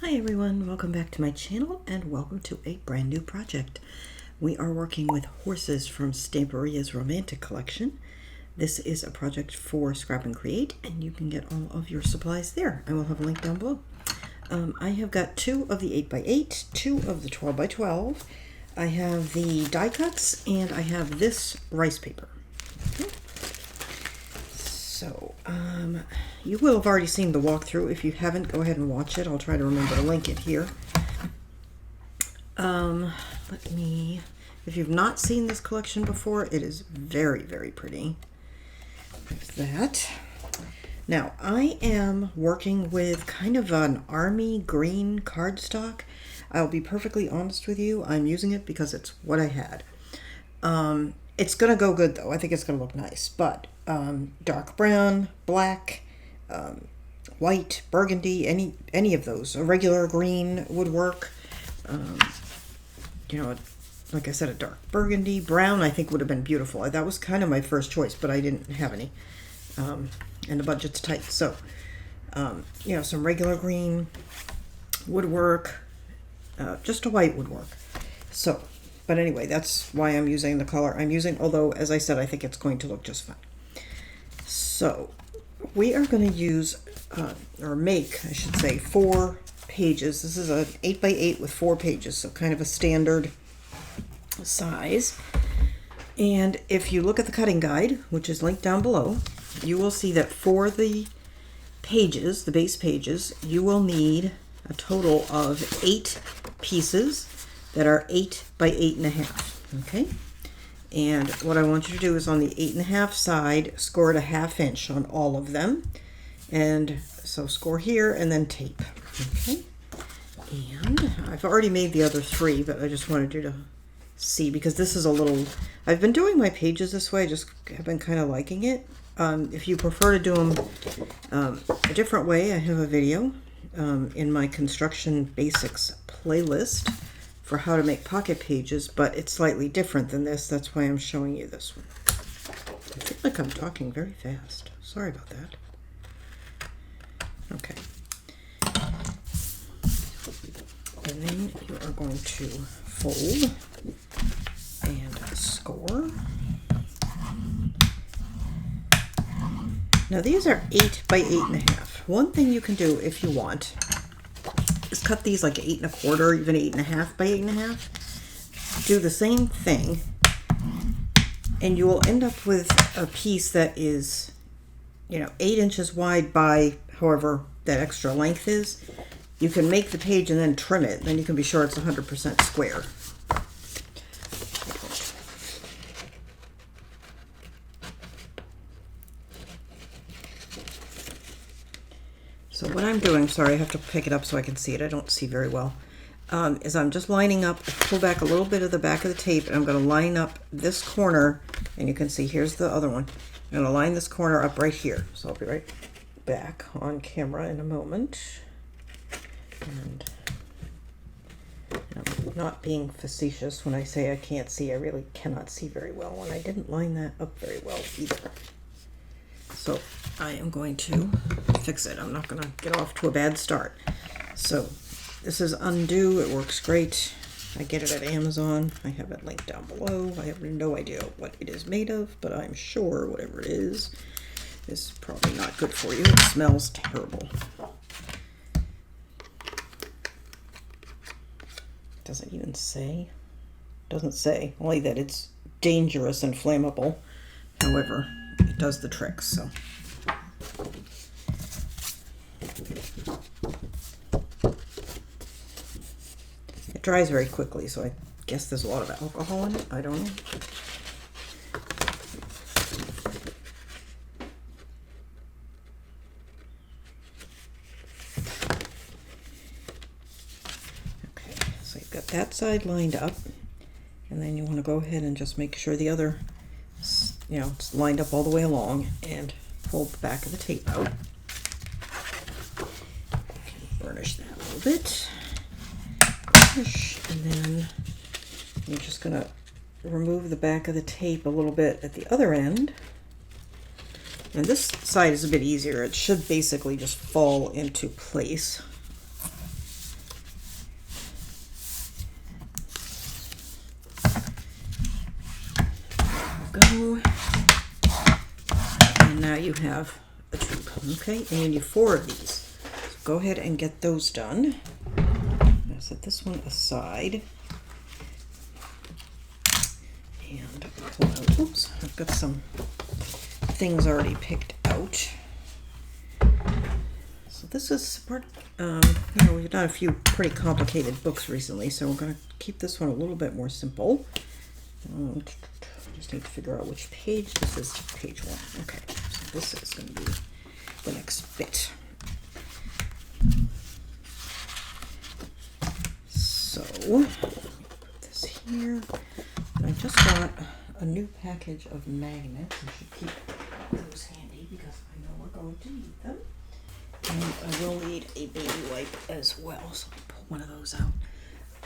Hi everyone, welcome back to my channel and welcome to a brand new project. We are working with horses from Stamperia's Romantic Collection. This is a project for Scrap and Create and you can get all of your supplies there. I will have a link down below. I have got two of the 8x8, two of the 12x12. I have the die cuts and I have this rice paper. Okay. So, you will have already seen the walkthrough. If you haven't, go ahead and watch it. I'll try to remember to link it here. If you've not seen this collection before, it is very, very pretty. There's that. Now, I am working with kind of an army green cardstock. I'll be perfectly honest with you. I'm using it because it's what I had. It's going to go good, though. I think it's going to look nice. But dark brown, black, white, burgundy, any of those. A regular green would work. Like I said, a dark burgundy. Brown, I think, would have been beautiful. That was kind of my first choice, but I didn't have any. And the budget's tight. So, some regular green would work. Just a white would work. So, but anyway, that's why I'm using the color I'm using. Although, as I said, I think it's going to look just fine. So, we are going to use, or make, I should say, 4 pages. This is an 8x8 with 4 pages, so kind of a standard size. And if you look at the cutting guide, which is linked down below, you will see that for the pages, the base pages, you will need a total of 8 pieces that are 8 by 8.5. Okay? And what I want you to do is on the 8.5 side, score it a 1/2 inch on all of them. And so score here and then tape. Okay? And I've already made the other 3, but I just wanted you to see because this is a little... I've been doing my pages this way. I just have been kind of liking it. If you prefer to do them a different way, I have a video in my Construction Basics playlist for how to make pocket pages, but it's slightly different than this. That's why I'm showing you this one. I feel like I'm talking very fast. Sorry about that. Okay. And then you are going to fold and score. Now these are 8 by 8.5. One thing you can do if you want is cut these like 8 1/4, even 8.5 by 8.5. Do the same thing, and you will end up with a piece that is, 8 inches wide by however that extra length is. You can make the page and then trim it. Then you can be sure it's 100% square. So what I'm doing, sorry, I have to pick it up so I can see it. I don't see very well. Is I'm just lining up, pull back a little bit of the back of the tape, and I'm going to line up this corner, and you can see here's the other one. I'm going to line this corner up right here. So I'll be right back on camera in a moment. And I'm not being facetious when I say I can't see. I really cannot see very well, and I didn't line that up very well either. So I am going to fix it. I'm not going to get off to a bad start. So this is Undo. It works great. I get it at Amazon. I have it linked down below. I have no idea what it is made of, but I'm sure whatever it is probably not good for you. It smells terrible. Doesn't even say. Doesn't say. Only that it's dangerous and flammable. However, it does the trick, so. It dries very quickly, so I guess there's a lot of alcohol in it. I don't know. Okay, so you've got that side lined up, and then you want to go ahead and just make sure the other, it's lined up all the way along, and fold the back of the tape out. Burnish that a little bit. And then you're just going to remove the back of the tape a little bit at the other end. And this side is a bit easier. It should basically just fall into place. have a tube. Okay, and you need 4 of these. So go ahead and get those done. I'll set this one aside. And pull out, oops, I've got some things already picked out. So this is part, we've done a few pretty complicated books recently, so we're going to keep this one a little bit more simple. Just need to figure out which page this is. Page 1. Okay, so this is going to be the next bit. So, put this here. And I just got a new package of magnets. I should keep those handy because I know we're going to need them. And I will need a baby wipe as well, so I'll pull one of those out.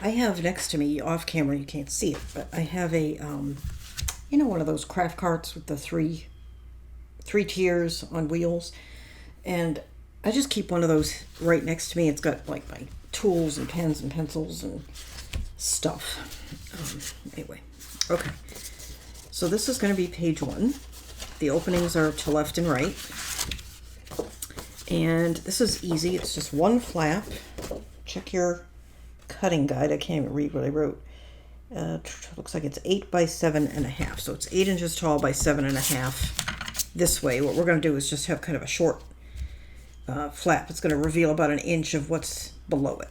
I have next to me, off camera, you can't see it, but I have a, one of those craft carts with the three tiers on wheels. And I just keep one of those right next to me. It's got like my tools and pens and pencils and stuff. Anyway, okay. So this is going to be page 1. The openings are to left and right. And this is easy. It's just one flap. Check your cutting guide. I can't even read what I wrote. Looks like it's 8 by 7.5. So it's 8 inches tall by 7.5. This way, what we're going to do is just have kind of a short flap. It's going to reveal about an inch of what's below it.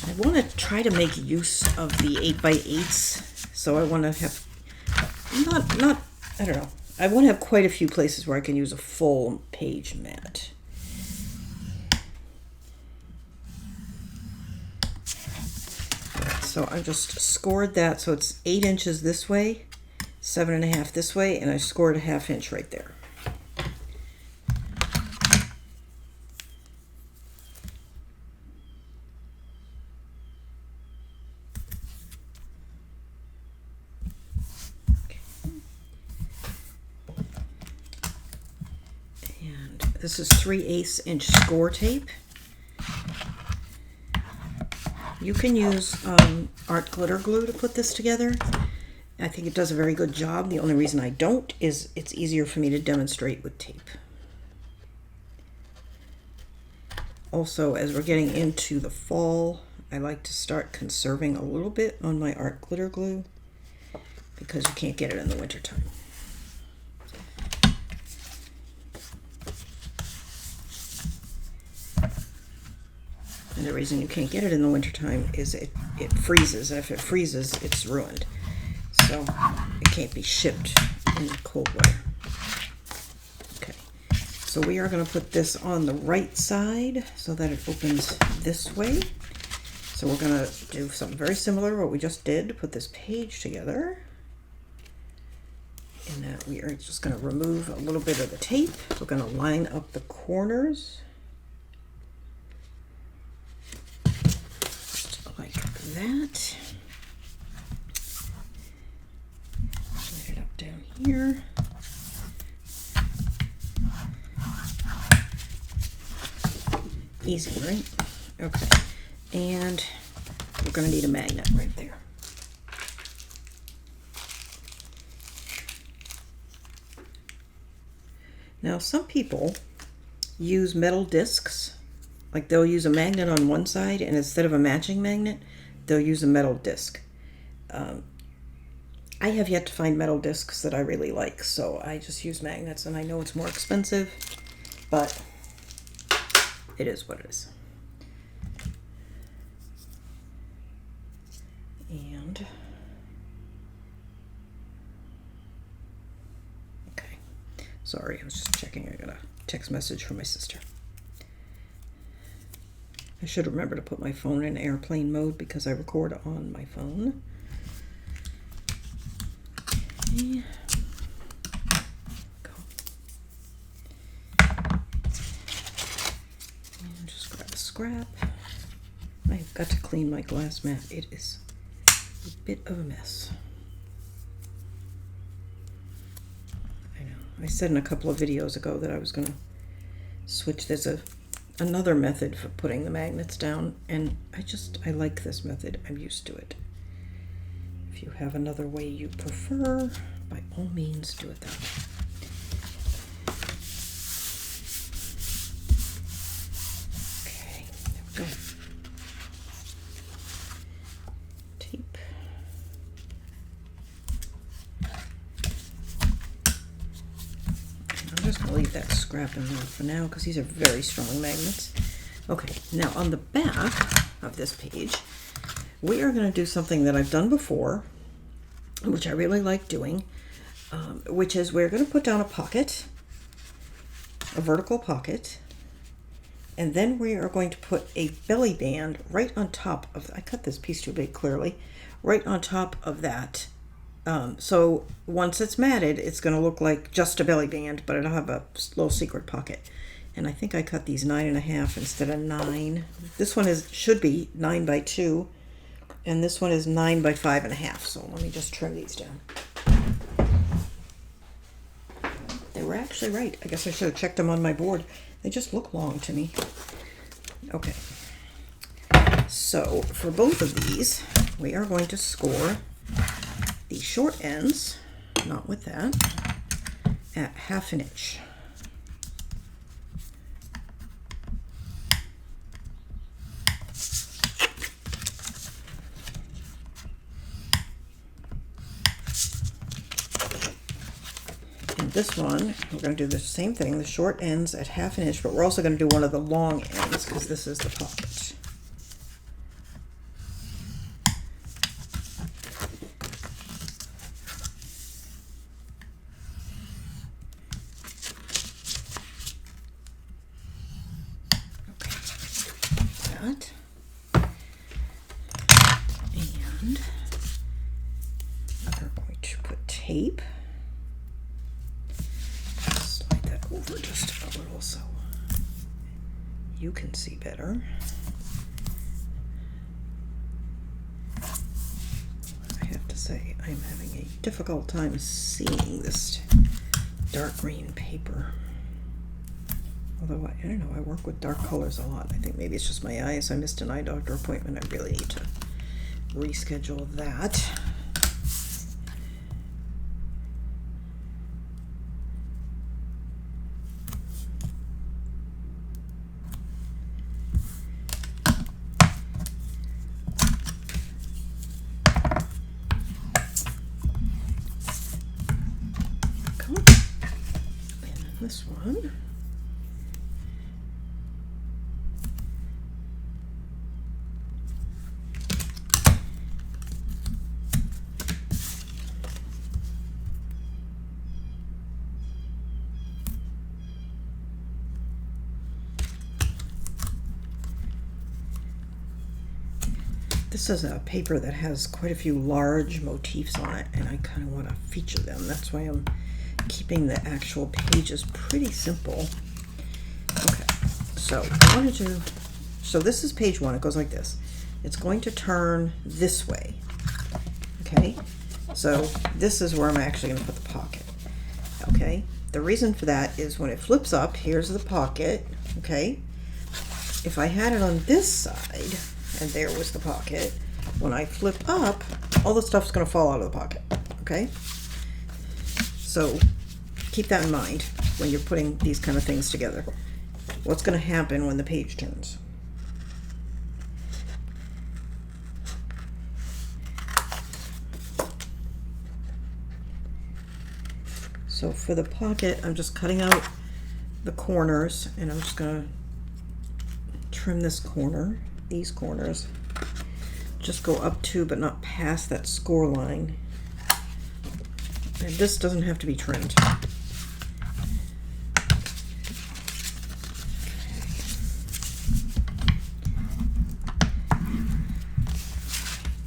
I want to try to make use of the 8 by 8s. So I want to have I don't know. I want to have quite a few places where I can use a full page mat. So I just scored that, so it's 8 inches this way, 7.5 this way, and I scored a 1/2 inch right there. And this is 3/8 inch score tape. You can use art glitter glue to put this together. I think it does a very good job. The only reason I don't is it's easier for me to demonstrate with tape. Also, as we're getting into the fall, I like to start conserving a little bit on my art glitter glue because you can't get it in the wintertime. And the reason you can't get it in the wintertime is it freezes, and if it freezes, it's ruined. So it can't be shipped in cold weather. Okay, so we are going to put this on the right side so that it opens this way. So we're going to do something very similar to what we just did, put this page together. And that we are just going to remove a little bit of the tape. We're going to line up the corners. Like that. Line it up down here. Easy, right? Okay. And we're going to need a magnet right there. Now, some people use metal discs. Like they'll use a magnet on one side, and instead of a matching magnet, they'll use a metal disc. I have yet to find metal discs that I really like, so I just use magnets, and I know it's more expensive, but it is what it is. And okay, sorry, I was just checking. I got a text message from my sister. I should remember to put my phone in airplane mode because I record on my phone. Okay. Go. And just grab a scrap. I've got to clean my glass mat. It is a bit of a mess. I know. I said in a couple of videos ago that I was going to switch. There's another method for putting the magnets down, and I like this method. I'm used to it. If you have another way you prefer, by all means do it that way. leave that scrap in there for now because these are very strong magnets. Okay, now on the back of this page, we are going to do something that I've done before, which I really like doing, which is we're going to put down a pocket, a vertical pocket, and then we are going to put a belly band right on top of, I cut this piece too big clearly, right on top of that. So once it's matted, it's going to look like just a belly band, but it'll have a little secret pocket. And I think I cut these 9.5 instead of 9. This one should be 9 by 2, and this one is 9 by 5.5. So let me just trim these down. They were actually right. I guess I should have checked them on my board. They just look long to me. Okay. So for both of these, we are going to score the short ends, not with that, at 1/2 inch. This one, we're going to do the same thing, the short ends at 1/2 inch, but we're also going to do one of the long ends because this is the pocket. Okay, that. And we're going to put tape. Over just a little so you can see better. I have to say I'm having a difficult time seeing this dark green paper. Although I don't know, I work with dark colors a lot. I think maybe it's just my eyes. I missed an eye doctor appointment. I really need to reschedule that. This one. This is a paper that has quite a few large motifs on it, and I kind of want to feature them. That's why I'm keeping the actual pages pretty simple. Okay, so I wanted to, so this is page 1. It goes like this. It's going to turn this way. Okay, so this is where I'm actually going to put the pocket. Okay, the reason for that is when it flips up, here's the pocket. Okay, if I had it on this side and there was the pocket, when I flip up, all the stuff's going to fall out of the pocket. Okay, so keep that in mind when you're putting these kind of things together. What's going to happen when the page turns? So for the pocket, I'm just cutting out the corners, and I'm just going to trim this corner, these corners. Just go up to, but not past that score line. And this doesn't have to be trimmed.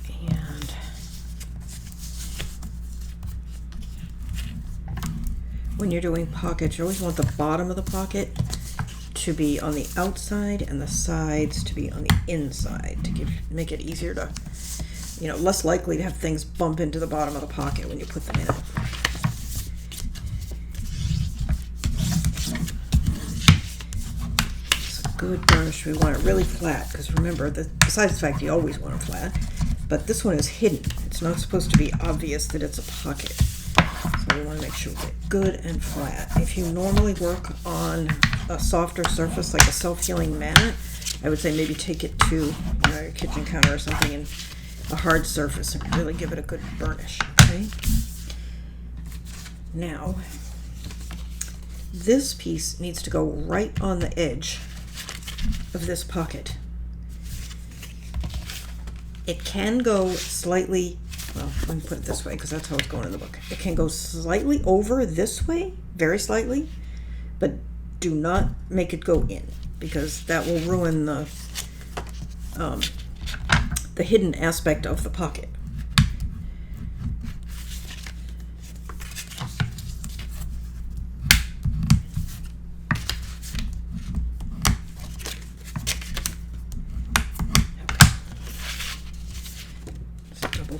And when you're doing pockets, you always want the bottom of the pocket to be on the outside and the sides to be on the inside to make it easier to, you know, less likely to have things bump into the bottom of the pocket when you put them in it. It's a good burnish. We want it really flat because remember, besides the fact you always want it flat, but this one is hidden. It's not supposed to be obvious that it's a pocket. So we want to make sure we get good and flat. If you normally work on a softer surface like a self-healing mat, I would say maybe take it to your kitchen counter or something and a hard surface and really give it a good burnish. Okay. Now, this piece needs to go right on the edge of this pocket. It can go slightly, well, let me put it this way because that's how it's going in the book. It can go slightly over this way, very slightly, but do not make it go in because that will ruin the hidden aspect of the pocket.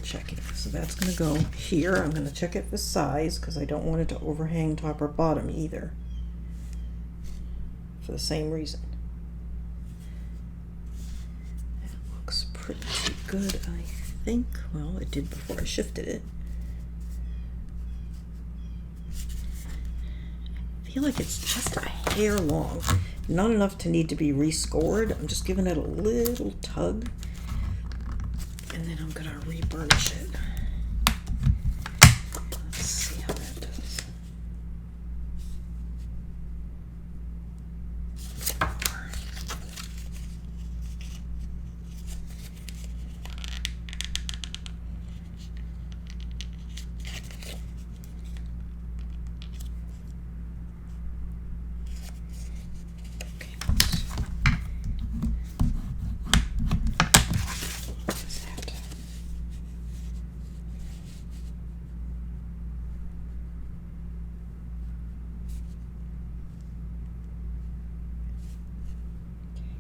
Checking. So that's going to go here. I'm going to check it for size because I don't want it to overhang top or bottom either. For the same reason. It looks pretty good, I think. Well, it did before I shifted it. I feel like it's just a hair long. Not enough to need to be rescored. I'm just giving it a little tug. And then I'm going to reburnish it. Let's see how that does.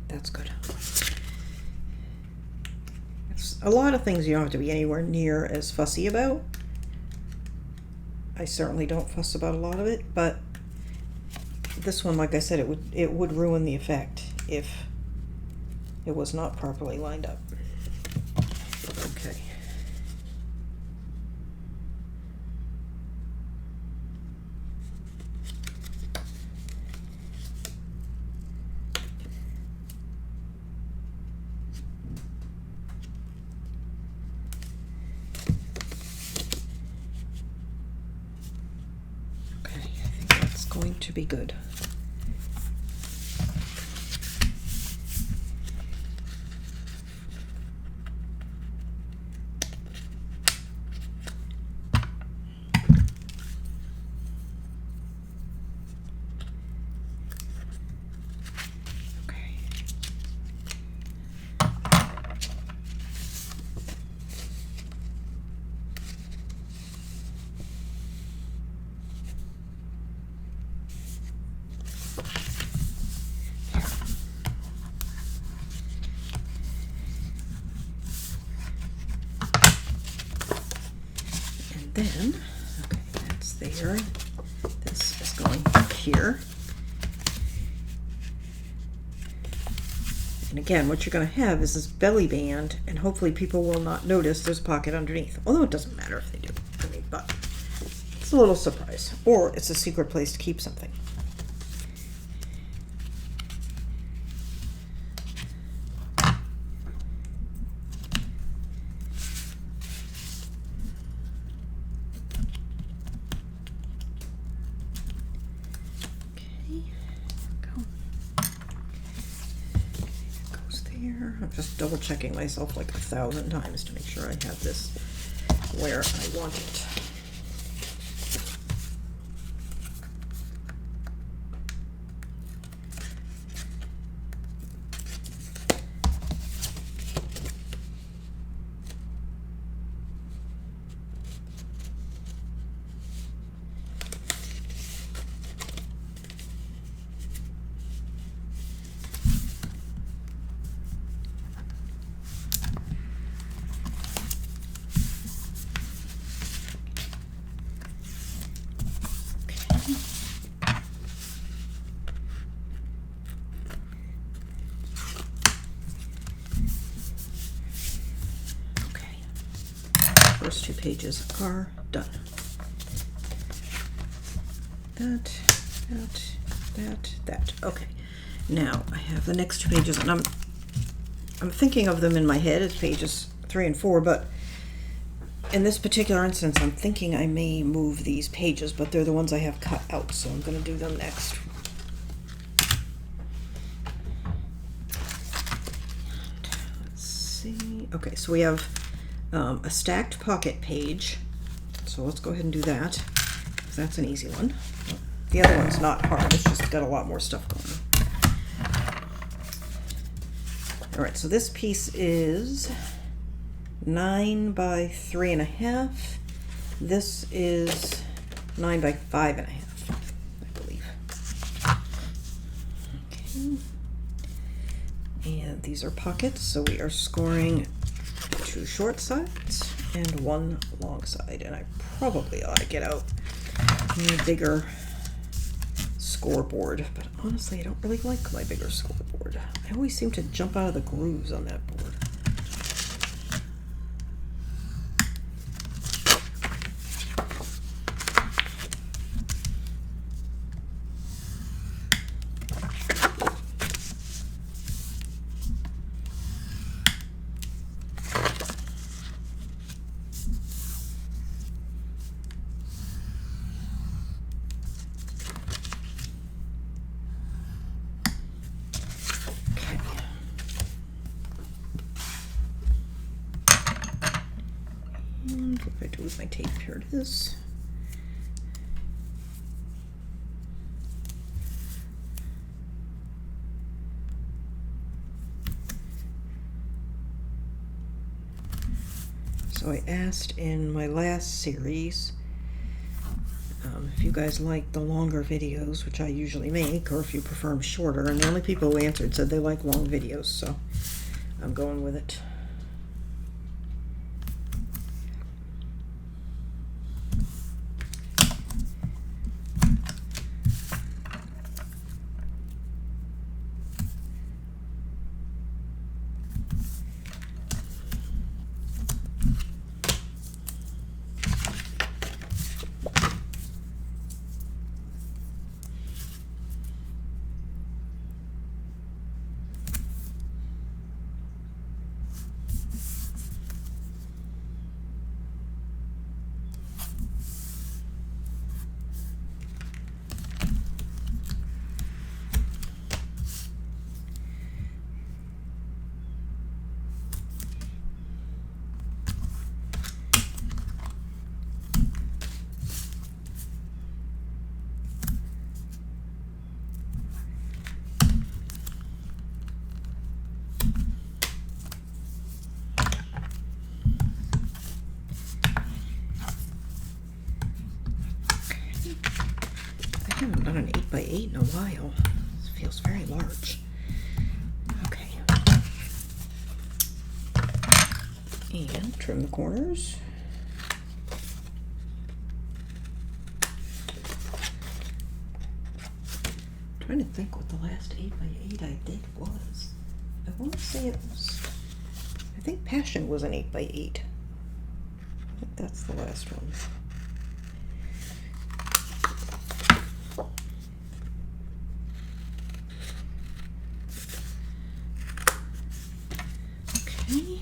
That's good. It's a lot of things you don't have to be anywhere near as fussy about. I certainly don't fuss about a lot of it, but this one, like I said, it would ruin the effect if it was not properly lined up. Okay. Going to be good. Then, okay, that's there. This is going here. And again, what you're going to have is this belly band, and hopefully people will not notice there's a pocket underneath. Although it doesn't matter if they do. I mean, but it's a little surprise. Or it's a secret place to keep something. I'm just double checking myself like 1,000 times to make sure I have this where I want it. First 2 pages are done. That. Okay. Now I have the next 2 pages, and I'm thinking of them in my head as pages 3 and 4, but in this particular instance, I'm thinking I may move these pages, but they're the ones I have cut out, so I'm going to do them next. Let's see. Okay, so we have a stacked pocket page. So let's go ahead and do that, because that's an easy one. The other one's not hard, it's just got a lot more stuff going on. All right, so this piece is 9 by 3.5. This is 9 by 5.5, I believe. Okay. And these are pockets, so we are scoring 2 short sides and 1 long side. And I probably ought to get out a bigger scoreboard, but honestly, I don't really like my bigger scoreboard. I always seem to jump out of the grooves on that board. And what do I do with my tape? Here it is. So I asked in my last series if you guys like the longer videos, which I usually make, or if you prefer them shorter, and the only people who answered said they like long videos, so I'm going with it. I haven't done an 8x8 in a while. This feels very large. Okay. And trim the corners. I'm trying to think what the last 8x8 I did was. I want to say it was, I think Passion was an 8x8. I think that's the last one. Okay.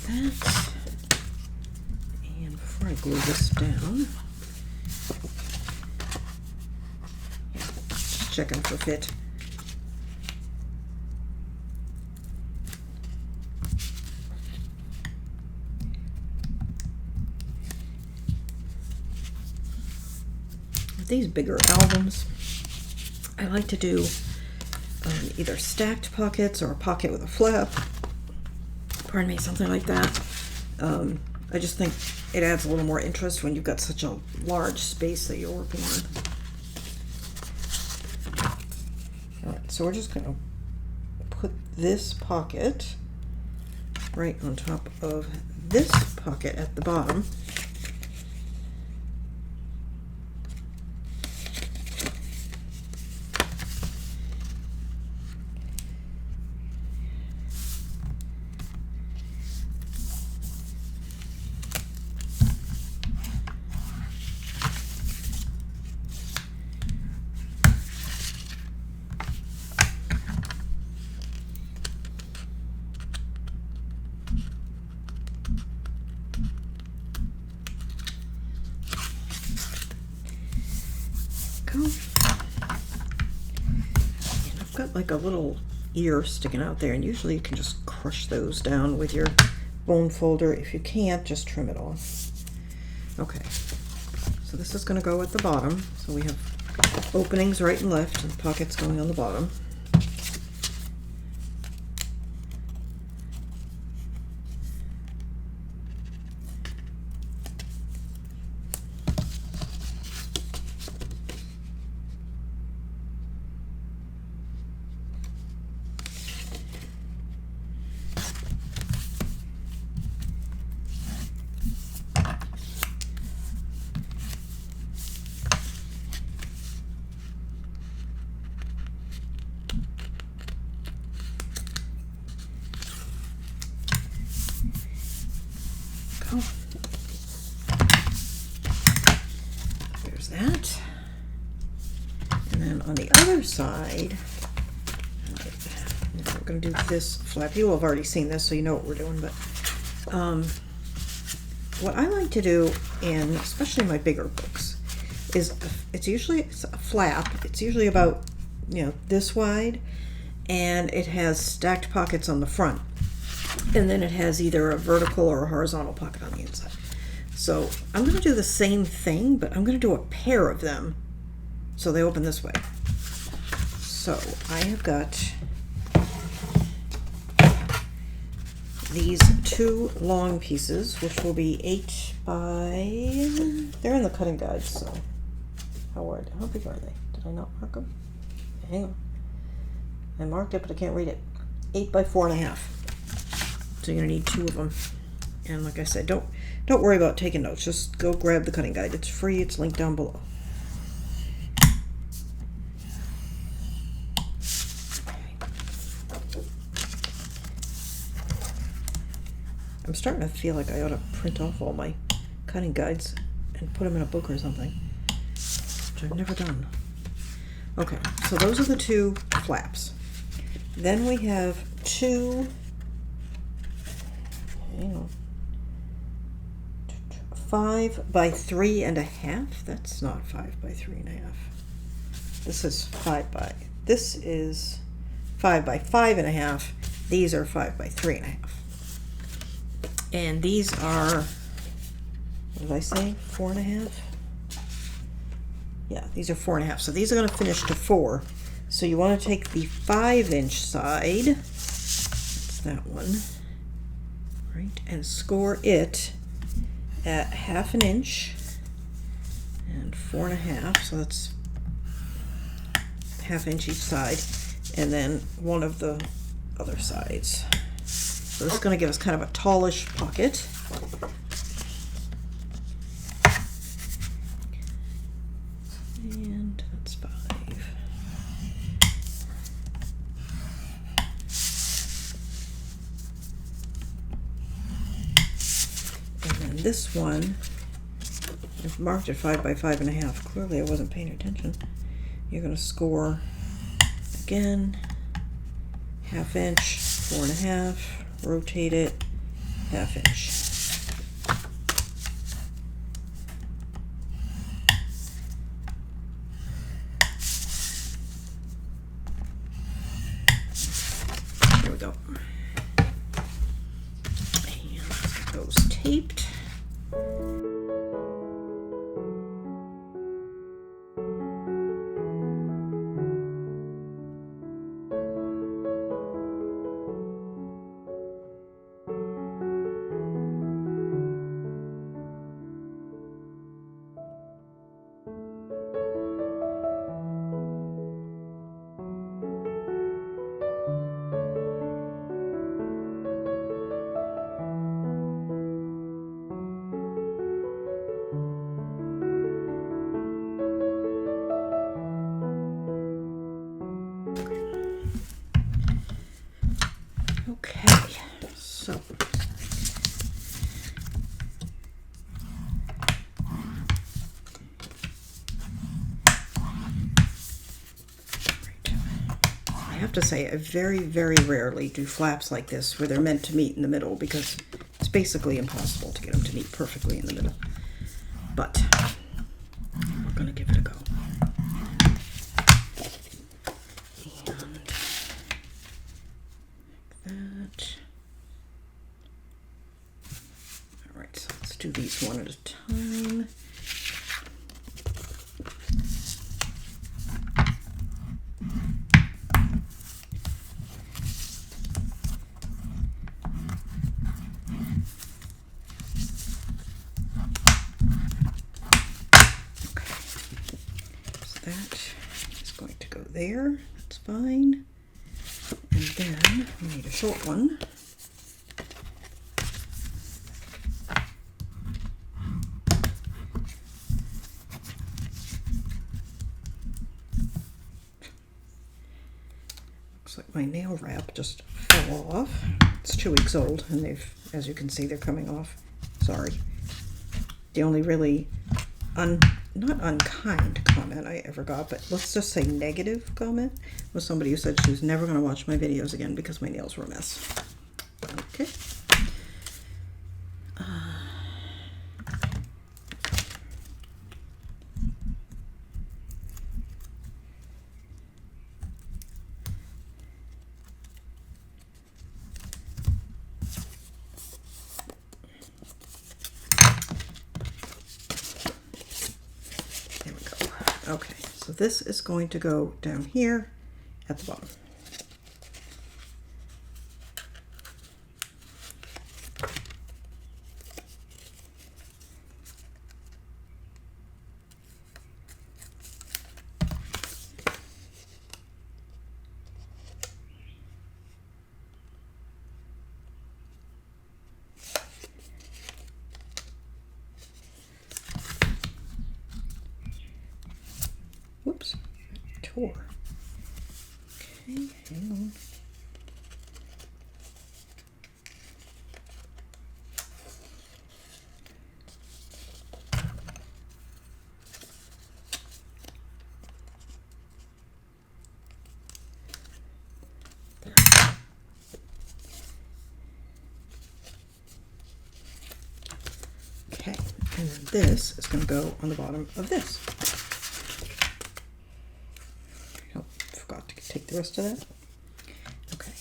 that. And before I glue this down, just checking for fit. With these bigger albums, I like to do either stacked pockets or a pocket with a flap. Pardon me, something like that. I just think it adds a little more interest when you've got such a large space that you're working on. Alright, so we're just going to put this pocket right on top of this pocket at the bottom. Go. And I've got like a little ear sticking out there, and usually you can just crush those down with your bone folder. If you can't, just trim it off. Okay, so this is going to go at the bottom. So we have openings right and left and pockets going on the bottom. There's that. And then on the other side, we're going to do this flap. You will have already seen this, so you know what we're doing, but what I like to do, in especially my bigger books, is it's a flap. It's usually about, this wide, and it has stacked pockets on the front. And then it has either a vertical or a horizontal pocket on the inside. So I'm going to do the same thing, but I'm going to do a pair of them so they open this way. So I have got these two long pieces, which will be 8 by... They're in the cutting guide, so how big are they? Did I not mark them? Hang on. I marked it, but I can't read it. 8 by 4.5. So you're gonna need 2 of them. And like I said, don't worry about taking notes. Just go grab the cutting guide. It's free. It's linked down below. I'm starting to feel like I ought to print off all my cutting guides and put them in a book or something, which I've never done. Okay, so those are the 2 flaps. Then we have 2, 5 by 3.5. That's not 5 by 3.5. This is 5 by 5 by 5.5. These are 5 by 3.5. And these are, what did I say? 4.5? Yeah, these are 4.5. So these are going to finish to 4. So you want to take the 5-inch side, that's that one, right, and score it at 1/2 inch and 4.5. So that's 1/2 inch each side, and then one of the other sides. So this is going to give us kind of a tallish pocket. And that's 5. And then this one, I've marked it 5 by 5.5. Clearly I wasn't paying attention. You're going to score again, 1/2 inch, 4.5. Rotate it 1/2 inch. There we go. And let's get those taped. Okay, so I have to say I very, very rarely do flaps like this where they're meant to meet in the middle, because it's basically impossible to get them to meet perfectly in the middle. But we're going to give it a go. Alright, so let's do these one at a time. There, that's fine. And then we need a short one. Looks like my nail wrap just fell off. It's 2 weeks old, and they've, as you can see, they're coming off. Sorry. The only really not unkind comment I ever got, but let's just say negative comment, was somebody who said she was never going to watch my videos again because my nails were a mess. Okay. Okay, so this is going to go down here at the bottom. Whoops, tore. Okay, hang on. There. Okay, and then this is going to go on the bottom of this. Take the rest of that. Okay.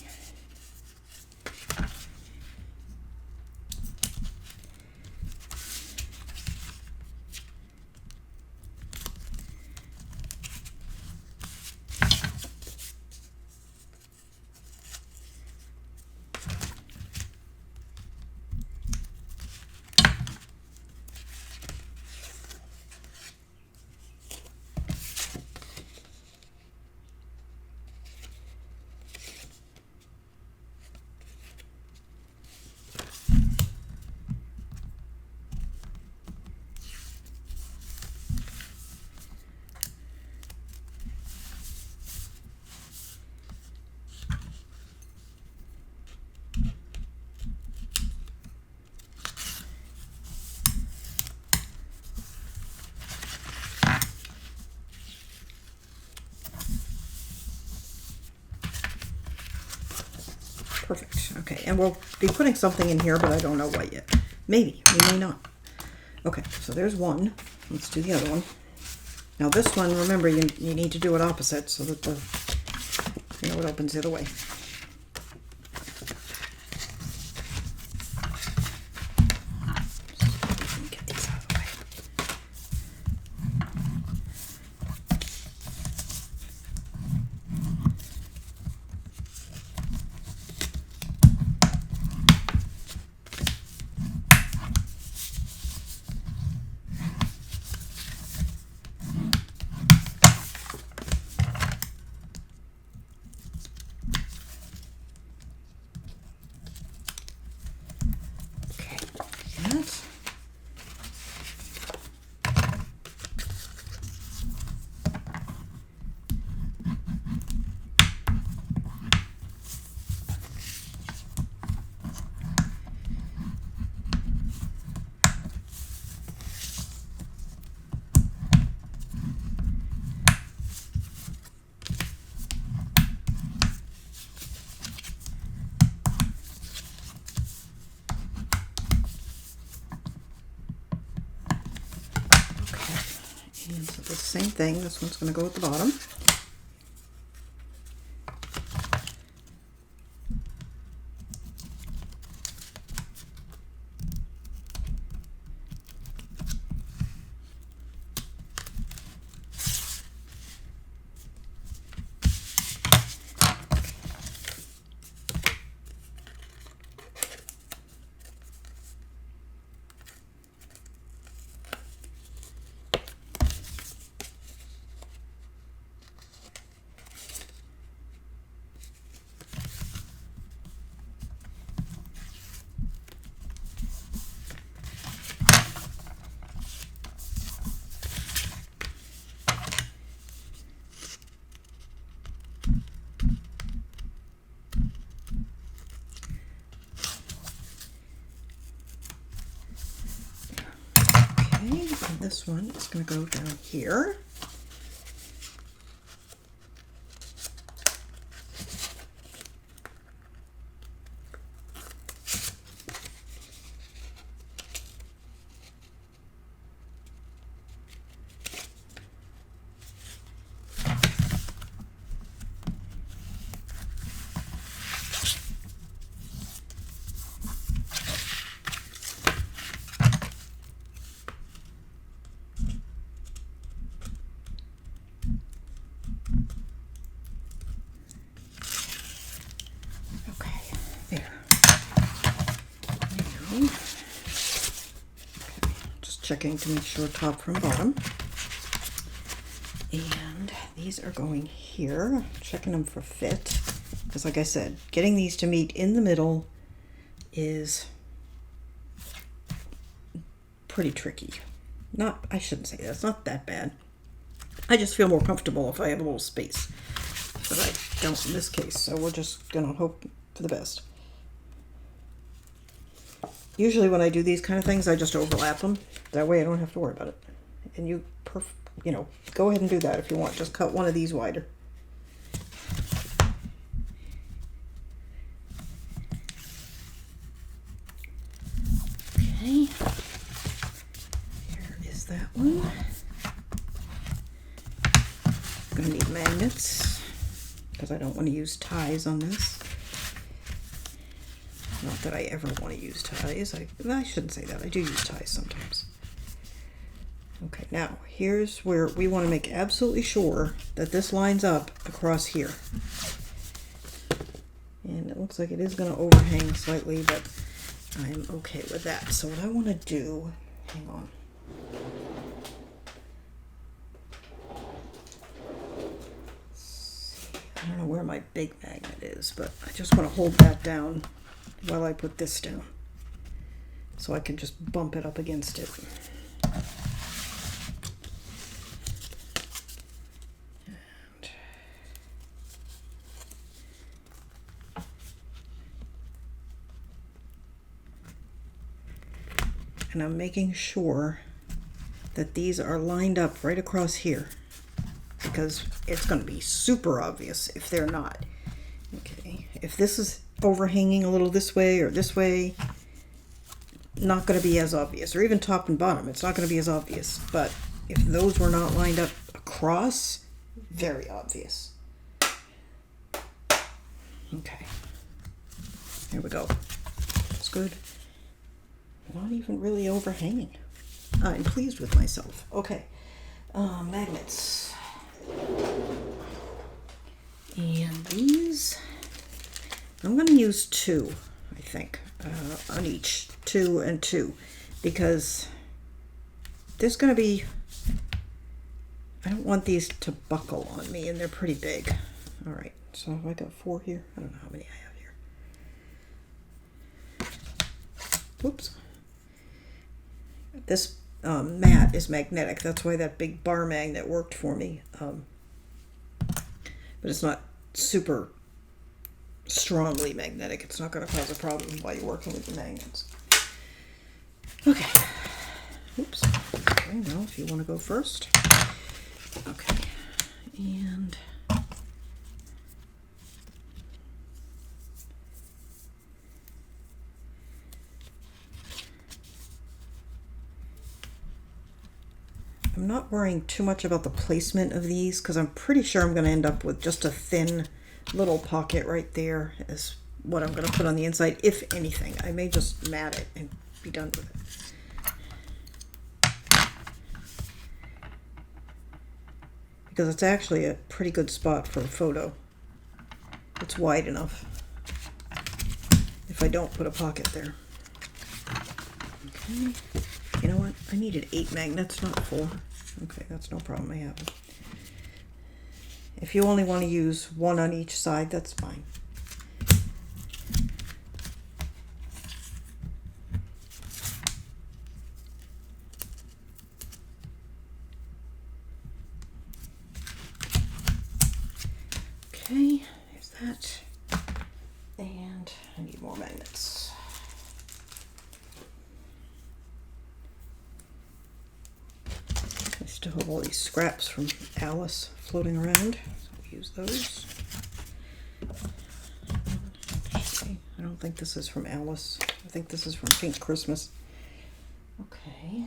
And we'll be putting something in here, but I don't know what yet. Maybe, we may not. Okay, so there's one. Let's do the other one. Now this one, remember, you need to do it opposite so that it opens the other way. Get these out of the way. And so the same thing, this one's going to go at the bottom. And this one is going to go down here. Checking to make sure top from bottom. And these are going here, checking them for fit. Because like I said, getting these to meet in the middle is pretty tricky. I shouldn't say that, it's not that bad. I just feel more comfortable if I have a little space. But I don't in this case, so we're just gonna hope for the best. Usually when I do these kind of things, I just overlap them. That way I don't have to worry about it. And you go ahead and do that if you want. Just cut one of these wider. Okay. Here is that one. I'm going to need magnets because I don't want to use ties on this. Not that I ever want to use ties. I shouldn't say that. I do use ties sometimes. Okay, now here's where we want to make absolutely sure that this lines up across here. And it looks like it is going to overhang slightly, but I'm okay with that. So what I want to do, hang on. I don't know where my big magnet is, but I just want to hold that down while I put this down, so I can just bump it up against it. And I'm making sure that these are lined up right across here, because it's going to be super obvious if they're not. Okay, if this is overhanging a little this way or this way, not going to be as obvious. Or even top and bottom, it's not going to be as obvious. But if those were not lined up across, very obvious. Okay. There we go. That's good. Not even really overhanging. I'm pleased with myself. Okay. Magnets. And these, I'm going to use 2, I think, on each. 2 and 2. Because there's going to be, I don't want these to buckle on me, and they're pretty big. All right. So have I got 4 here? I don't know how many I have here. Whoops. This mat is magnetic. That's why that big bar magnet worked for me. But it's not super strongly magnetic. It's not going to cause a problem while you're working with the magnets. Okay. Oops. Okay, now if you want to go first. Okay. And I'm not worrying too much about the placement of these because I'm pretty sure I'm going to end up with just a thin little pocket right there is what I'm going to put on the inside, if anything. I may just mat it and be done with it. Because it's actually a pretty good spot for a photo. It's wide enough if I don't put a pocket there. Okay. You know what? I needed 8 magnets, not 4. Okay, that's no problem. I have them. If you only want to use 1 on each side, that's fine. Okay, there's that. And I need more magnets. I still have all these scraps from Alice floating around, so we'll use those. Actually, I don't think this is from Alice. I think this is from Pink Christmas. Okay.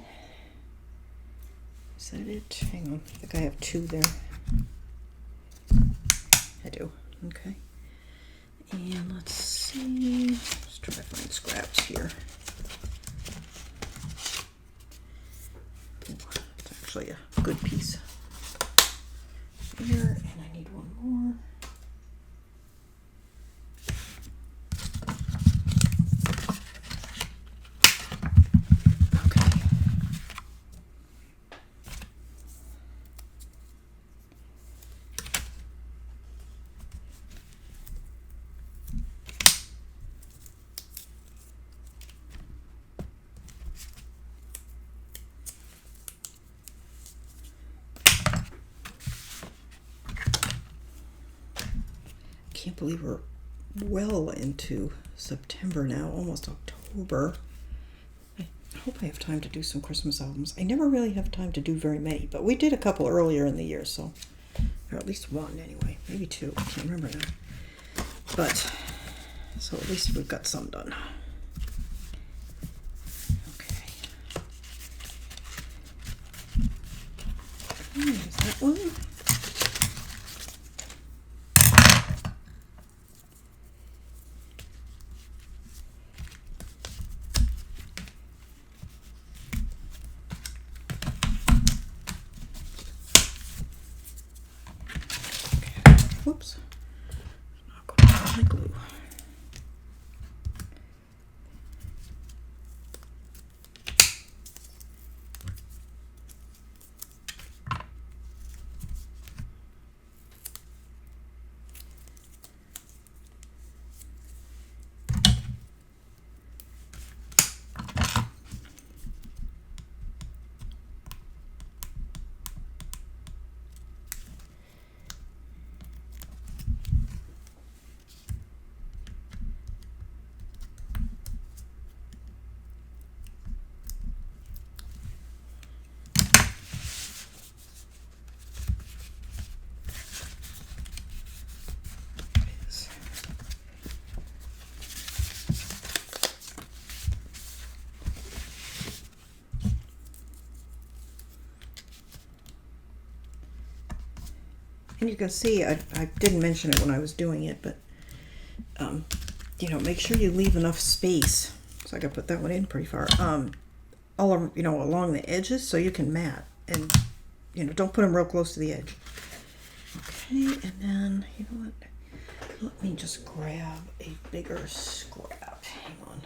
Is that it? Hang on. I think I have 2 there. I do. Okay. And let's see. Let's try to find scraps here. It's actually a good piece. Here, and I need 1 more. Okay. Can't believe we're well into September now, almost October. I hope I have time to do some Christmas albums. I never really have time to do very many, but we did a couple earlier in the year, so, or at least 1 anyway, maybe 2, I can't remember now. But, so at least we've got some done. Okay. There's that one. Whoops. Not going to my glue. And you can see, I didn't mention it when I was doing it, but, you know, make sure you leave enough space. So I gotta put that one in pretty far. All, you know, along the edges so you can mat. And, you know, don't put them real close to the edge. Okay, and then, you know what? Let me just grab a bigger scrap. Hang on.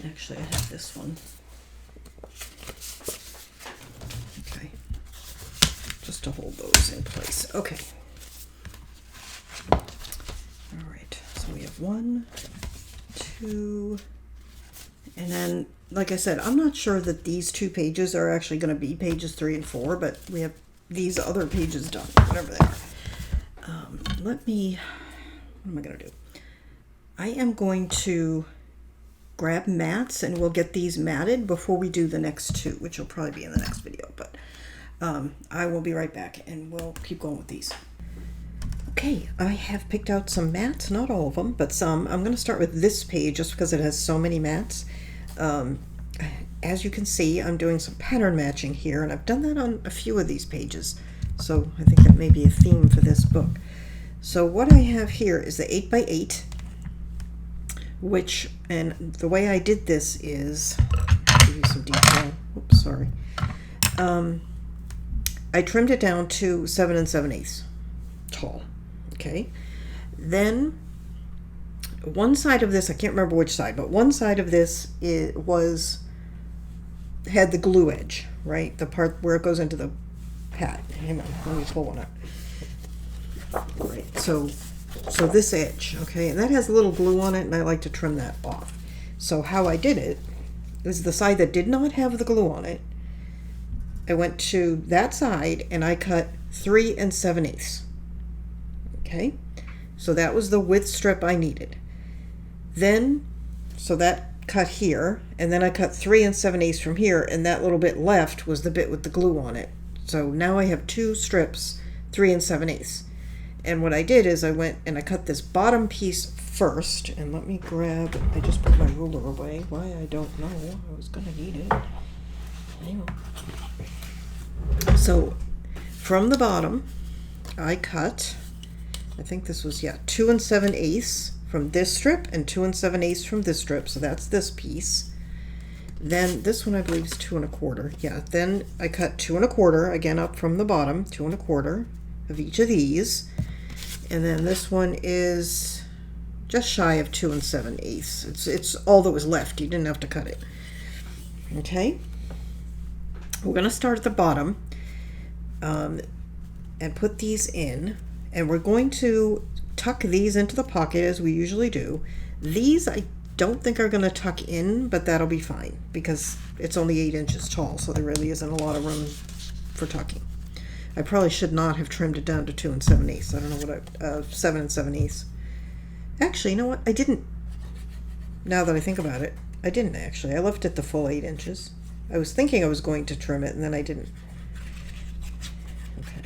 Actually, I have this one. Okay. Just to hold those in place. Okay. All right. So we have 1, 2, and then, like I said, I'm not sure that these 2 pages are actually going to be pages 3 and 4, but we have these other pages done, whatever they are. What am I going to do? I am going to grab mats and we'll get these matted before we do the next 2, which will probably be in the next video, but I will be right back and we'll keep going with these. Okay, I have picked out some mats, not all of them, but some. I'm going to start with this page just because it has so many mats. As you can see, I'm doing some pattern matching here, and I've done that on a few of these pages, so I think that may be a theme for this book. So what I have here is the 8x8, which, and the way I did this is, I'll give you some detail. Oops, sorry. I trimmed it down to 7 7/8 tall. Okay. Then one side of this, I can't remember which side, but one side of this had the glue edge, right? The part where it goes into the pad. Hang on, let me pull one up. Right, so this edge, okay, and that has a little glue on it, and I like to trim that off. So how I did it is the side that did not have the glue on it, I went to that side and I cut 3 7/8. Okay, so that was the width strip I needed. Then, so that cut here, and then I cut 3 7/8 from here, and that little bit left was the bit with the glue on it. So now I have 2 strips, 3 7/8. And what I did is I went and I cut this bottom piece first, and let me grab, I just put my ruler away. Why, I don't know. I was going to need it. Hang on. So from the bottom, I cut, I think this was, 2 7/8 from this strip and 2 7/8 from this strip. So that's this piece. Then this one I believe is 2 1/4. Yeah, then I cut 2 1/4, again up from the bottom, 2 1/4 of each of these. And then this one is just shy of 2 7/8. It's all that was left. You didn't have to cut it. Okay. We're going to start at the bottom and put these in. And we're going to tuck these into the pocket as we usually do. These I don't think are going to tuck in, but that'll be fine because it's only 8 inches tall, so there really isn't a lot of room for tucking. I probably should not have trimmed it down to 2 7/8. I don't know what 7 7/8. Actually, you know what? I didn't. Now that I think about it, I didn't actually. I left it the full 8 inches. I was thinking I was going to trim it, and then I didn't. Okay.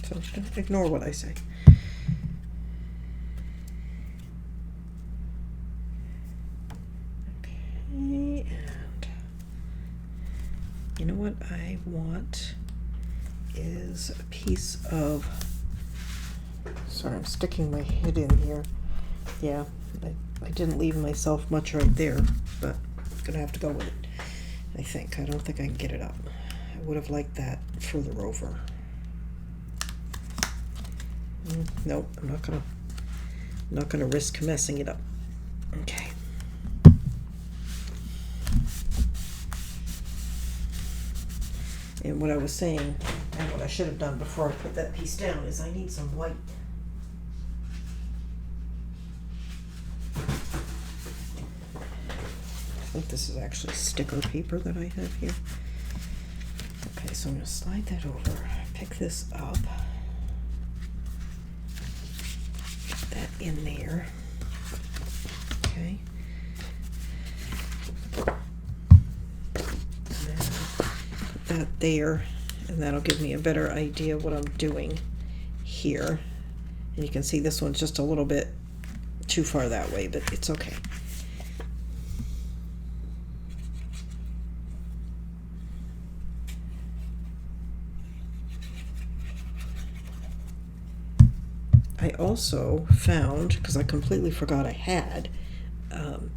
So don't ignore what I say. Okay, and you know what I want is a piece of, sorry, I'm sticking my head in here. Yeah, I didn't leave myself much right there, but I'm gonna have to go with it. I think. I don't think I can get it up. I would have liked that further over. Nope, I'm not gonna risk messing it up. Okay. And what I was saying, and what I should have done before I put that piece down, is I need some white. I think this is actually sticker paper that I have here. Okay, so I'm going to slide that over, pick this up, put that in there. Okay. That there, and that'll give me a better idea of what I'm doing here. And you can see this one's just a little bit too far that way, but it's okay. I also found, because I completely forgot I had,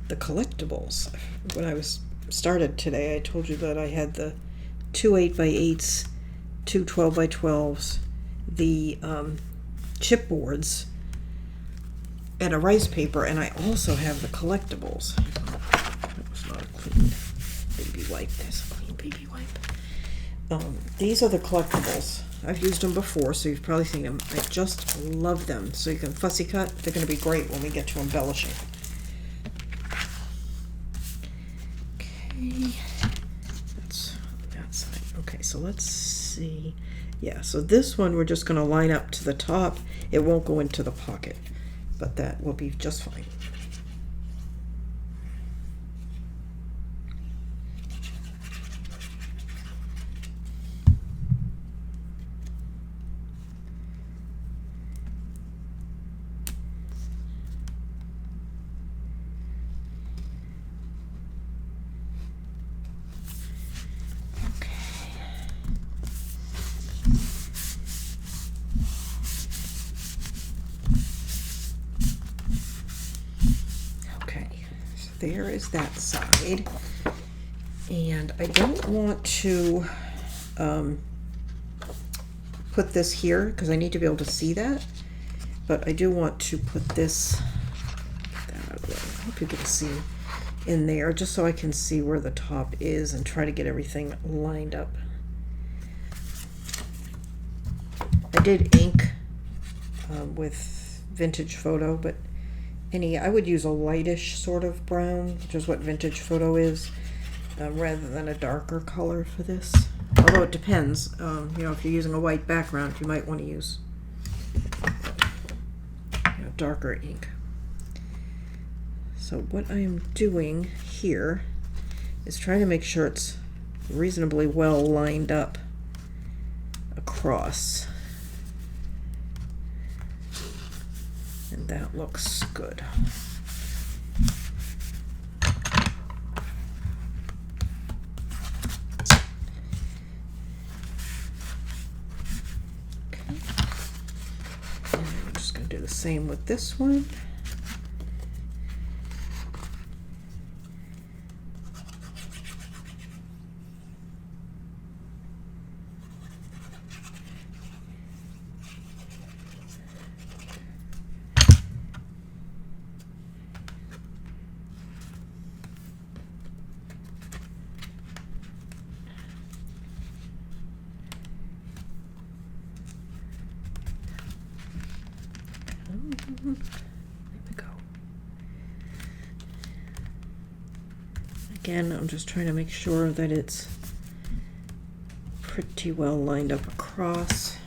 the collectibles. When I started today, I told you that I had the 2 8x8s, 2 12x12s, the chipboards, and a rice paper, and I also have the collectibles. That was not a clean baby wipe. There's a clean baby wipe. These are the collectibles. I've used them before, so you've probably seen them. I just love them. So you can fussy cut. They're going to be great when we get to embellishing. Okay, that's that side. Okay, so let's see. Yeah, so this one we're just going to line up to the top. It won't go into the pocket, but that will be just fine. There is that side, and I don't want to put this here because I need to be able to see that, but I do want to put this, get that out of the way. I hope you can see in there, just so I can see where the top is and try to get everything lined up. I did ink with Vintage Photo, but I would use a lightish sort of brown, which is what Vintage Photo is, rather than a darker color for this. Although it depends, you know, if you're using a white background, you might want to use darker ink. So what I am doing here is trying to make sure it's reasonably well lined up across. And that looks good. Okay. And I'm just going to do the same with this one. There we go. Again, I'm just trying to make sure that it's pretty well lined up across.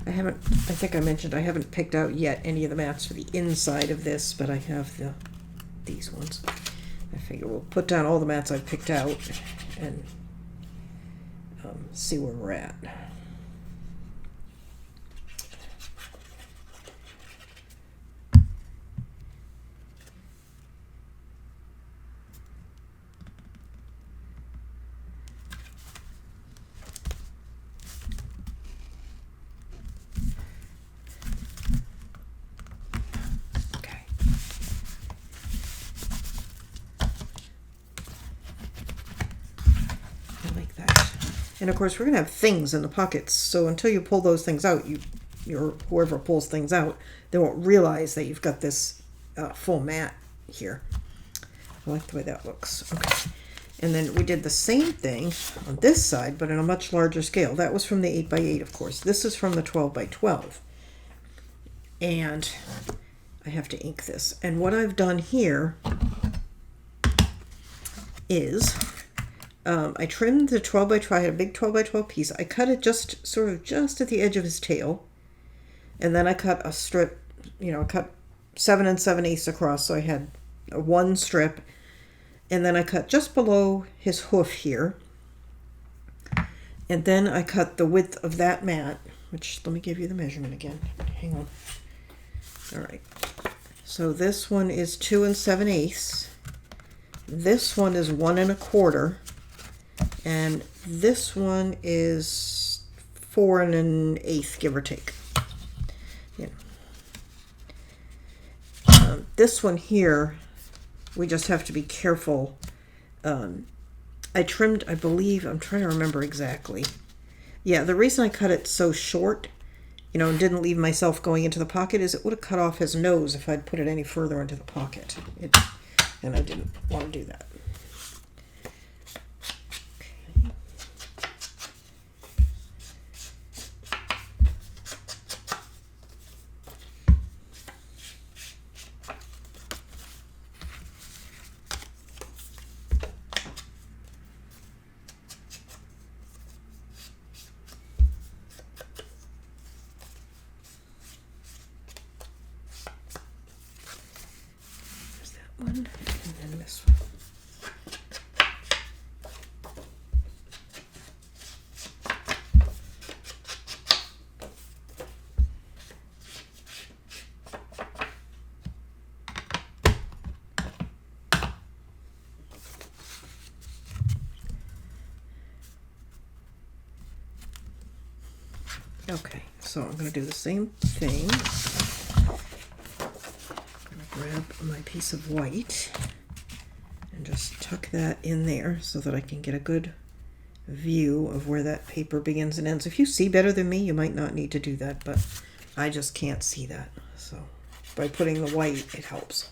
I think I mentioned I haven't picked out yet any of the mats for the inside of this, but I have these ones. I figure we'll put down all the mats I've picked out and see where we're at. And of course, we're going to have things in the pockets, so until you pull those things out, whoever pulls things out, they won't realize that you've got this full mat here. I like the way that looks. Okay. And then we did the same thing on this side, but on a much larger scale. That was from the 8x8, of course. This is from the 12x12. And I have to ink this. And what I've done here is I trimmed the 12x12. I had a big 12x12 piece. I cut it just at the edge of his tail. And then I cut a strip, I cut 7 7/8 across. So I had one strip. And then I cut just below his hoof here. And then I cut the width of that mat, which, let me give you the measurement again. Hang on. All right. So this one is 2 7/8. This one is 1 1/4, and this one is 4 1/8, give or take. Yeah. This one here, we just have to be careful. I trimmed, I believe, I'm trying to remember exactly. Yeah, the reason I cut it so short, and didn't leave myself going into the pocket, is it would have cut off his nose if I'd put it any further into the pocket. And I didn't want to do that. One and then this one. Okay, so I'm going to do the same thing. Grab my piece of white and just tuck that in there so that I can get a good view of where that paper begins and ends. If you see better than me, you might not need to do that, but I just can't see that. So by putting the white, it helps.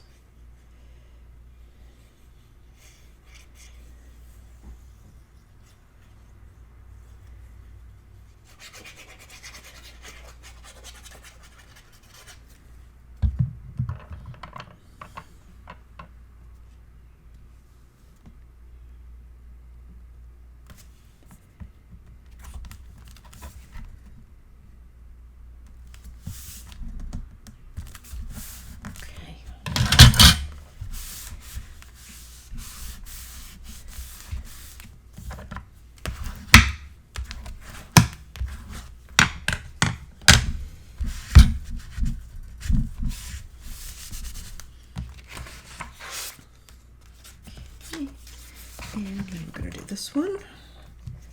And then I'm going to do this one.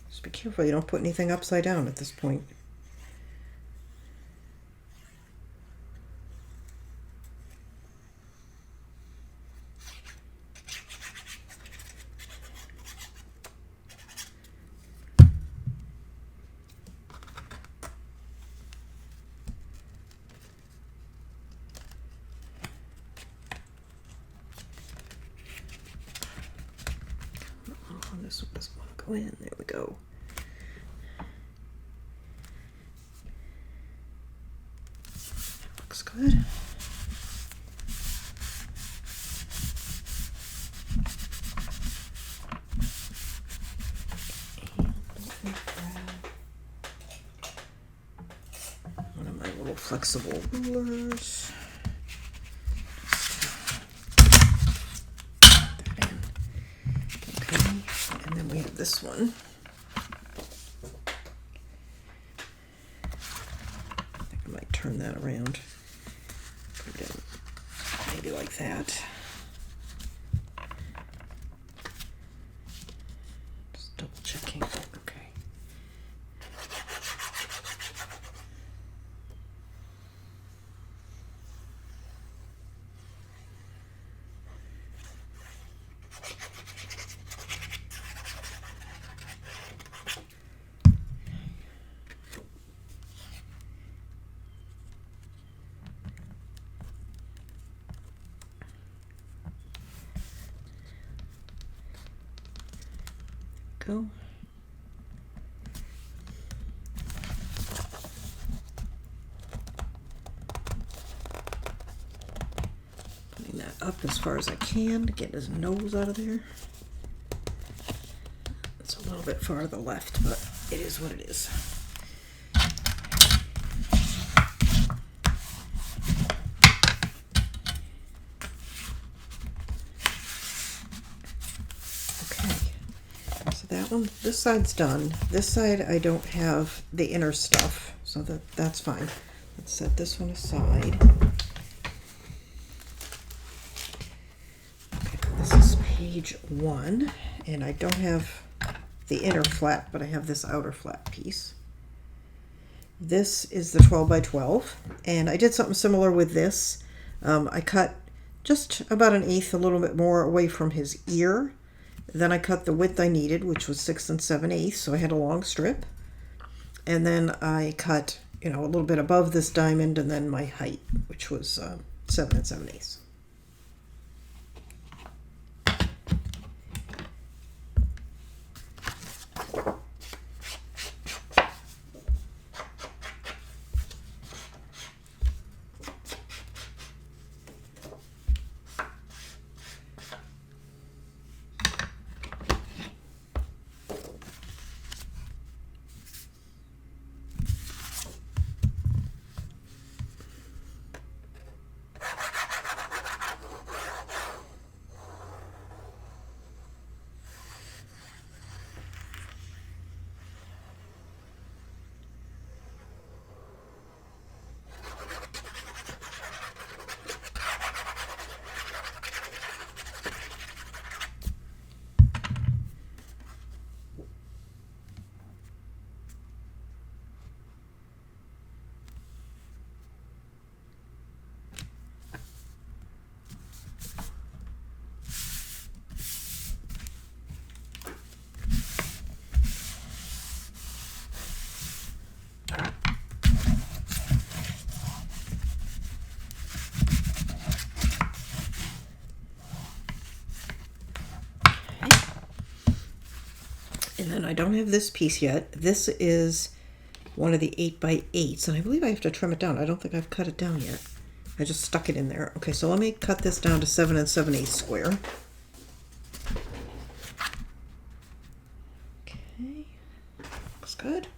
Just be careful you don't put anything upside down at this point. This one doesn't want to go in. There we go. That looks good. One of my little flexible rulers. This one. I think I might turn that around. Put it in maybe like that. Just double checking. Okay. Go. Putting that up as far as I can to get his nose out of there. It's a little bit far to the left, but it is what it is. That one, this side's done. This side I don't have the inner stuff, so that's fine. Let's set this one aside. Okay, this is page page 1, and I don't have the inner flat, but I have this outer flat piece. This is the 12 by 12, and I did something similar with this. I cut just about 1/8, a little bit more away from his ear. Then I cut the width I needed, which was 6 7/8, so I had a long strip. And then I cut, a little bit above this diamond, and then my height, which was 7 7/8. And then I don't have this piece yet. This is one of the 8 by 8s, and I believe I have to trim it down. I don't think I've cut it down yet. I just stuck it in there. Okay, so let me cut this down to 7 7/8 square. Okay, looks good.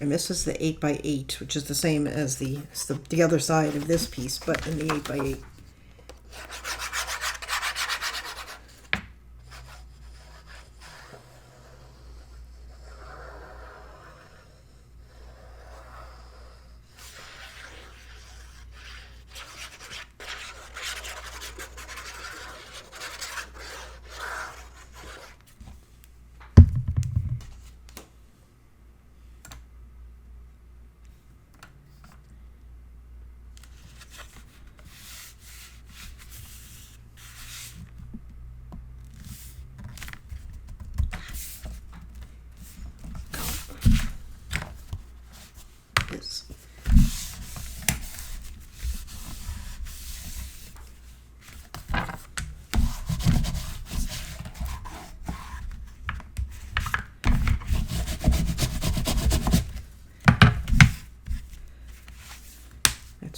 And this is the 8 by 8, which is the same as the other side of this piece, but in the 8 by 8.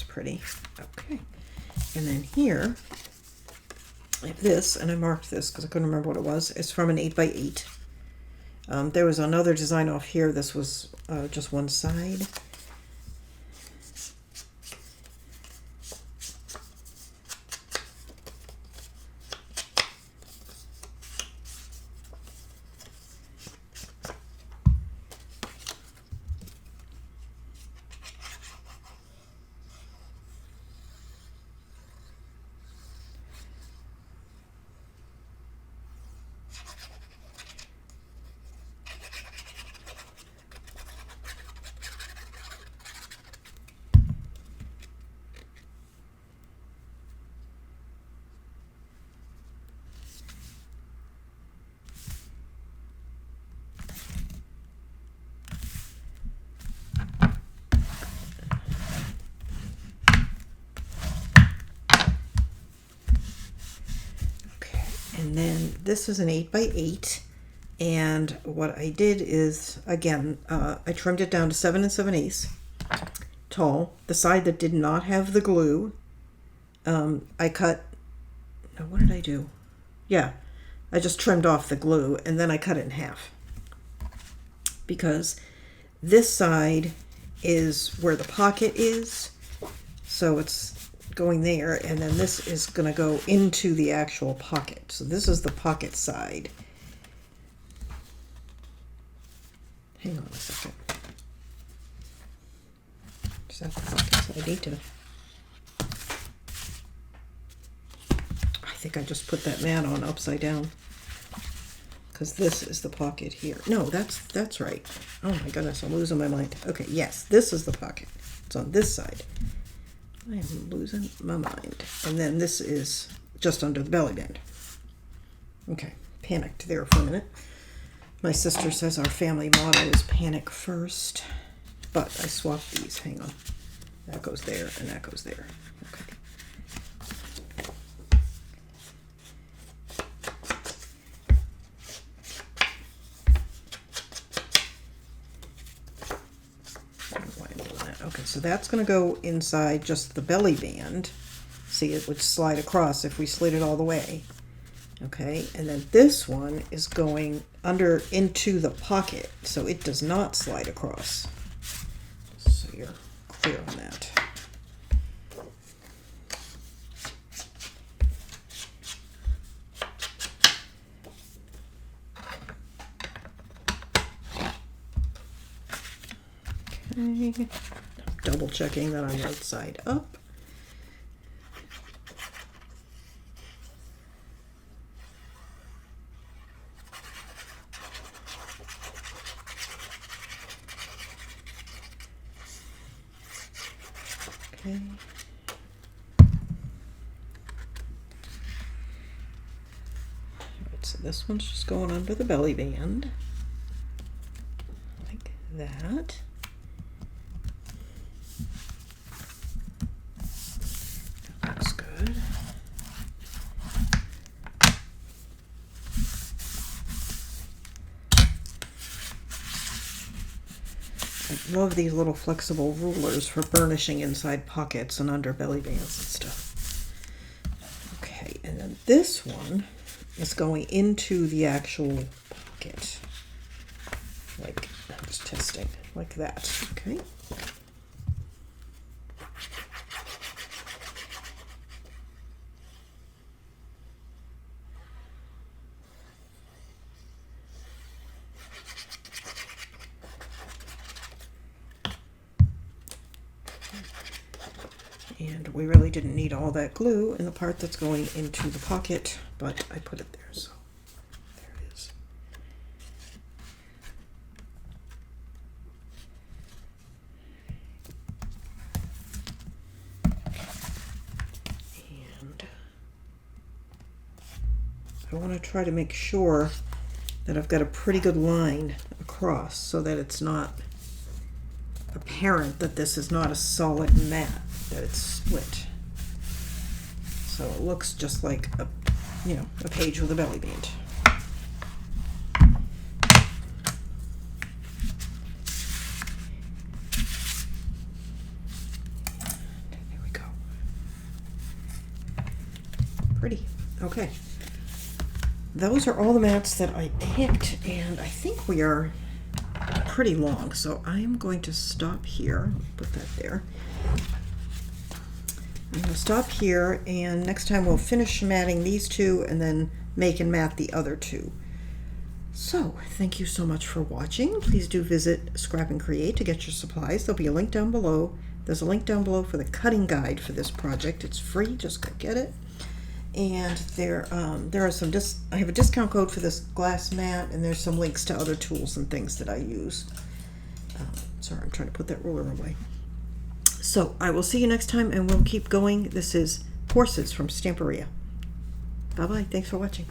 Pretty. Okay, and then here I have this, and I marked this because I couldn't remember what it was. It's from an 8 by 8. There was another design off here. This was just one side. And then this is an 8 by 8, and what I did is, again, I trimmed it down to 7 7/8 tall. The side that did not have the glue, I cut, what did I do? Yeah, I just trimmed off the glue, and then I cut it in half. Because This side is where the pocket is, so it's going there, and then this is going to go into the actual pocket. So this is the pocket side. Hang on a second. Is that the pocket side? I need to... I think I just put that mat on upside down, because this is the pocket here. No, that's right. Oh my goodness, I'm losing my mind. Okay, yes, this is the pocket. It's on this side. I am losing my mind. And then this is just under the belly band. Okay, panicked there for a minute. My sister says our family motto is panic first, but I swapped these. Hang on. That goes there and that goes there. Okay. Okay, so that's going to go inside just the belly band. See, it would slide across if we slid it all the way. Okay, and then this one is going under into the pocket, so it does not slide across. So you're clear on that. Okay. Double checking that I'm right side up. Okay. Alright, so this one's just going under the belly band. Like that. That's good. I love these little flexible rulers for burnishing inside pockets and under belly bands and stuff. Okay, and then this one is going into the actual pocket. Like, I'm just testing, like that, okay? And we really didn't need all that glue in the part that's going into the pocket, but I put it there, so there it is. And I want to try to make sure that I've got a pretty good line across so that it's not apparent that this is not a solid mat, that it's split. So it looks just like a, you know, a page with a belly band. There we go. Pretty. Okay. Those are all the mats that I picked, and I think we are pretty long, so I'm going to stop here. Put that there. I'm going to stop here, and next time we'll finish matting these two and then make and mat the other two. So, thank you so much for watching. Please do visit Scrap and Create to get your supplies. There'll be a link down below. There's a link down below for the cutting guide for this project. It's free, just go get it. And there are some, I have a discount code for this glass mat, and there's some links to other tools and things that I use. Sorry, I'm trying to put that ruler away. So I will see you next time, and we'll keep going. This is Horses from Stamperia. Bye-bye. Thanks for watching.